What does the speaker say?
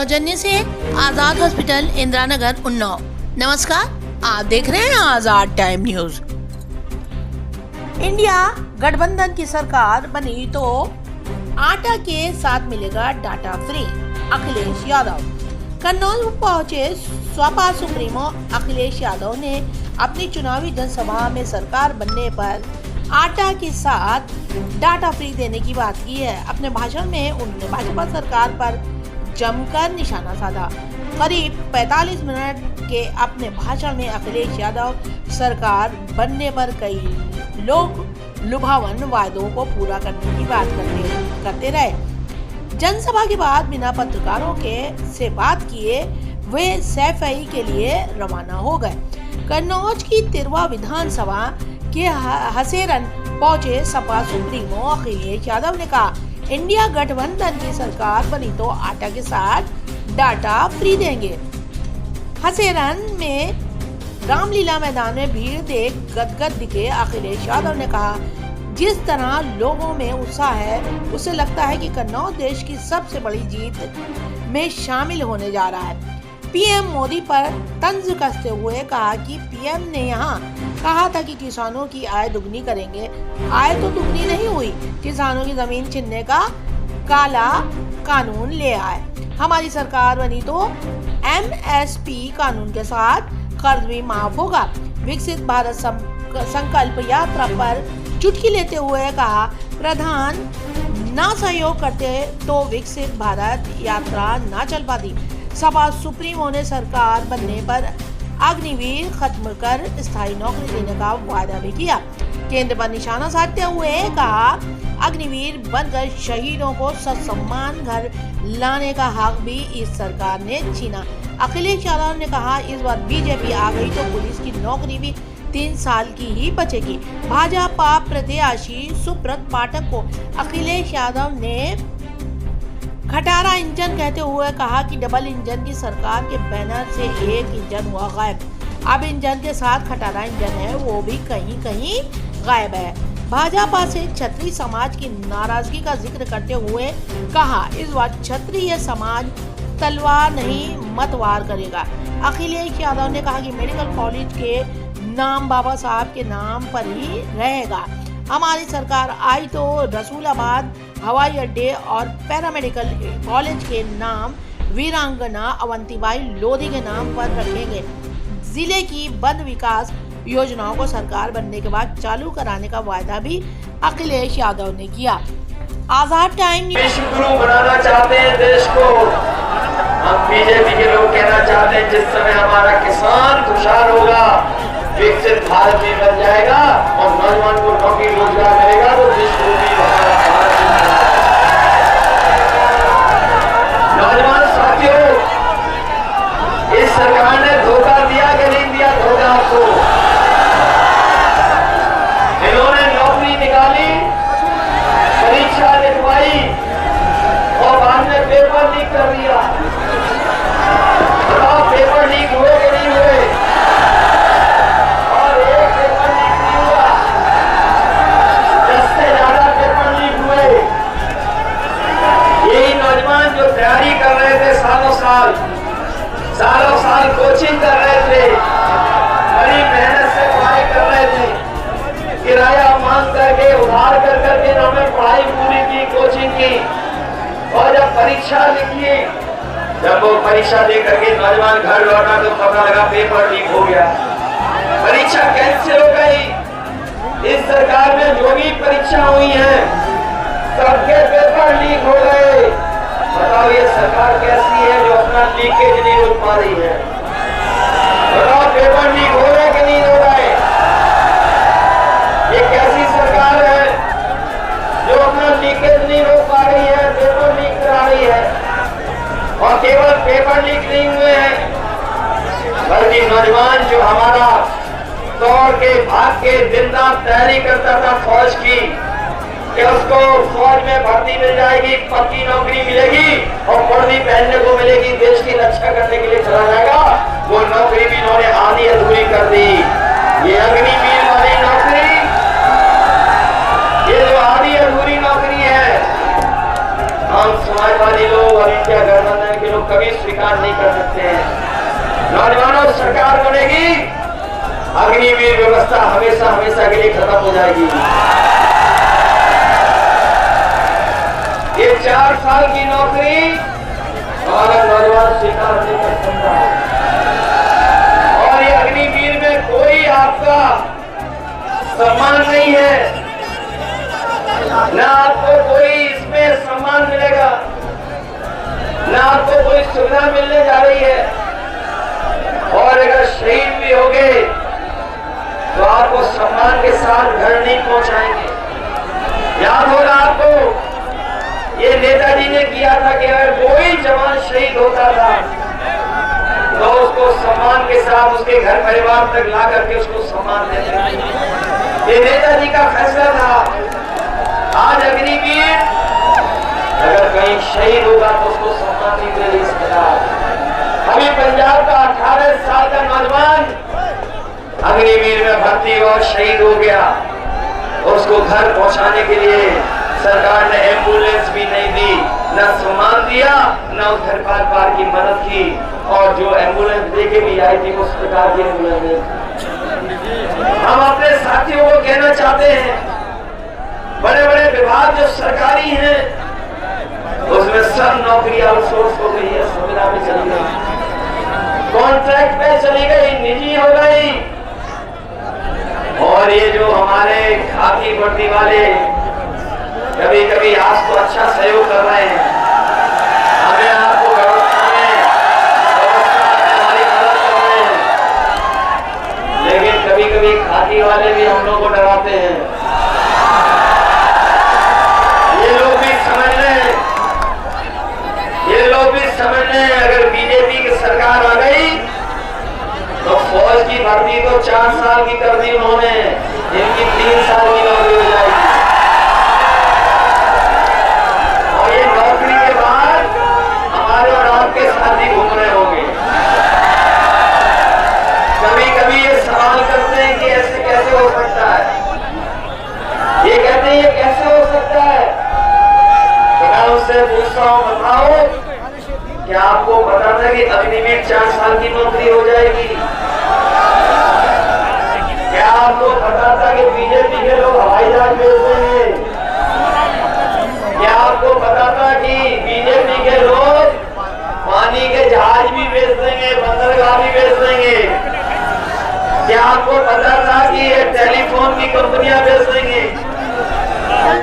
सौजन्य से आजाद हॉस्पिटल इंदिरा नगर उन्नाव। नमस्कार, आप देख रहे हैं आजाद टाइम न्यूज। इंडिया गठबंधन की सरकार बनी तो आटा के साथ मिलेगा डाटा फ्री। अखिलेश यादव कन्नौज पहुंचे सपा सुप्रीमो अखिलेश यादव ने अपनी चुनावी जनसभा में सरकार बनने पर आटा के साथ डाटा फ्री देने की बात की है। अपने भाषण में उन्होंने भाजपा सरकार पर जमकर निशाना साधा। करीब 45 मिनट के अपने भाषण में अखिलेश यादव सरकार बनने पर कई लोग लुभावन वायदों को पूरा करने की बात करते रहे। जनसभा के बाद बिना पत्रकारों से बात किए वे सैफई के लिए रवाना हो गए। कन्नौज की तिरवा विधानसभा के हसेरन पहुंचे सपा सुप्रीमो अखिलेश यादव ने कहा, इंडिया गठबंधन की सरकार बनी तो आटा के साथ डाटा फ्री देंगे। हसेरन में रामलीला मैदान में भीड़ देख गदगद दिखे अखिलेश यादव ने कहा, जिस तरह लोगों में उत्साह है उसे लगता है कि कन्नौज देश की सबसे बड़ी जीत में शामिल होने जा रहा है। पीएम मोदी पर तंज कसते हुए कहा कि पीएम ने यहाँ कहा था कि किसानों की आय दुगनी करेंगे। आय तो दुगनी नहीं हुई, किसानों की जमीन छीनने का काला कानून ले आए। हमारी सरकार बनी तो एमएसपी कानून के साथ कर्ज भी माफ होगा। विकसित भारत संकल्प यात्रा पर चुटकी लेते हुए कहा, प्रधान ना सहयोग करते तो विकसित भारत यात्रा ना चल पाती। सपा सुप्रीमो ने सरकार बनने पर अग्निवीर खत्म कर स्थायी नौकरी देने का वादा भी किया। केंद्र पर निशाना साधते हुए कहा, अग्निवीर बनकर शहीदों को ससम्मान घर लाने का हक भी इस सरकार ने छीना। अखिलेश यादव ने कहा, इस बार बीजेपी आ गई तो पुलिस की नौकरी भी 3 साल की ही बचेगी। भाजपा प्रत्याशी सुब्रत पाठक को अखिलेश यादव ने खटारा इंजन कहते हुए कहा कि डबल इंजन की सरकार के बैनर से एक इंजन हुआ गायब। अब इंजन के साथ खटारा इंजन है वो भी कहीं कहीं गायब है। भाजपा से क्षत्रिय समाज की नाराजगी का जिक्र करते हुए कहा, इस बार क्षत्रिय समाज तलवार नहीं मतवार करेगा। अखिलेश यादव ने कहा कि मेडिकल कॉलेज के नाम बाबा साहब के नाम पर ही रहेगा। हमारी सरकार आई तो रसूलाबाद हवाई अड्डे और पैरामेडिकल कॉलेज के नाम वीरांगना अवंतीबाई लोधी के नाम पर रखेंगे। जिले की बंद विकास योजनाओं को सरकार बनने के बाद चालू कराने का वायदा भी अखिलेश यादव ने किया। आजाद टाइम गुरु बनाना चाहते हैं देश को। हम बीजेपी के लोग कहना चाहते हैं, जिस समय हमारा किसान खुशहाल होगा, विकसित भारत में बन जाएगा और नौजवान को नौकरी रोजगार मिलेगा तो देश को भी नौजवान साथियों, इस सरकार ने धोखा दिया कि नहीं दिया धोखा आपको? इन्होंने नौकरी निकाली, परीक्षा लिखवाई और बाद में पेपर लीक कर दिया। बताओ, पेपर लीक हुए कि नहीं हुए? और एक पेपर लीक नहीं हुआ, 10 से ज्यादा पेपर लीक हुए। यही नौजवान जो तैयारी कर रहे थे, सालों साल कोचिंग कर रहे थे, बड़ी मेहनत से पढ़ाई कर रहे थे, किराया मांग करके उधार कर करके इन्होंने पढ़ाई पूरी की, कोचिंग की, और जब परीक्षा लिखी, जब वो परीक्षा दे करके नौजवान घर लौटा तो पता लगा पेपर लीक हो गया, परीक्षा कैंसिल हो गई। इस सरकार में जो भी परीक्षा हुई है सबके पेपर लीक हो गए। बताओ, ये सरकार कैसी है जो अपना लीकेज नहीं रोक पा रही है? बताओ, पेपर लीक हो रहे कि नहीं हो रहे? ये कैसी सरकार है जो अपना लीकेज नहीं रोक पा रही है, पेपर लीक करा रही है? और केवल पेपर लीक नहीं हुए हैं, बल्कि नौजवान जो हमारा दौड़ के भाग के दिन रात तैयारी करता था फौज की, कि उसको फौज में भर्ती मिल जाएगी, पक्की नौकरी मिलेगी और वर्दी पहनने को मिलेगी, देश की रक्षा करने के लिए चला जाएगा, वो नौकरी भी इन्होंने आधी अधूरी कर दी। ये अग्निवीर वाली नौकरी, ये जो आधी अधूरी नौकरी है, हम समाजवादी लोग और इंडिया गठबंधन के लोग हम कभी स्वीकार नहीं कर सकते हैं। नौजवानों, सरकार बनेगी, अग्निवीर व्यवस्था हमेशा हमेशा के लिए खत्म हो जाएगी। ये 4 साल की नौकरी हमारा नौजवान स्वीकार नहीं कर सकता। और ये अग्निवीर में कोई आपका सम्मान नहीं है, न आपको कोई इसमें सम्मान मिलेगा, न आपको कोई सुविधा मिलने जा रही है। और अगर शहीद भी हो गए तो आपको सम्मान के साथ घर नहीं पहुंचाएंगे। याद होगा आपको, ये नेताजी ने किया था कि अगर कोई जवान शहीद होता था तो उसको सम्मान के साथ उसके घर परिवार तक ला करके उसको सम्मान देते थे। ये नेताजी का फैसला था। आज अग्निवीर अगर कहीं शहीद होगा तो उसको सम्मान नहीं दे रही सरकार। अभी पंजाब का 18 साल का नौजवान अग्निवीर में भर्ती हुआ, शहीद हो गया। उसको घर पहुंचाने के लिए सरकार ने एम्बुलेंस भी नहीं दी, न सम्मान दिया, न उस घर परिवार की मदद की। और जो एम्बुलेंस देके भी आई थी वो सरकार की एम्बुलेंस। हम अपने साथियों को कहना चाहते हैं, बड़े बड़े विभाग जो सरकारी हैं उसमें सब नौकरी आउटसोर्स हो गई है, सुविधा में चली गई, कॉन्ट्रैक्ट पे चली गई, निजी हो गई। और ये जो हमारे खाकी वर्दी वाले कभी कभी आज तो अच्छा सहयोग कर रहे हैं, हमें आपको व्यवस्था में हमारी मदद कर रहे हैं, लेकिन कभी कभी खाकी वाले भी हम लोग को डराते हैं। ये लोग भी समझ लें, ये लोग भी समझ लें, अगर बीजेपी की सरकार आ गई तो फौज की भर्ती तो 4 साल की कर दी उन्होंने, इनकी 3 साल की नौकरी हो जाएगी। और ये नौकरी के बाद हमारे और आपके साथी घूम रहे होंगे। कभी कभी ये सवाल करते हैं कि ऐसे कैसे हो सकता है, ये कहते हैं ये कैसे हो सकता है। तो मैं उससे पूछता हूँ, बताओ क्या आपको पता था कि अग्निवीर 4 साल की नौकरी हो जाएगी? क्या आपको पता था कि बीजेपी के लोग हवाई जहाज भेज देंगे? क्या आपको पता था कि बीजेपी के लोग पानी के जहाज भी भेज देंगे, बंदरगाह भी भेज देंगे? क्या आपको पता था कि ये टेलीफोन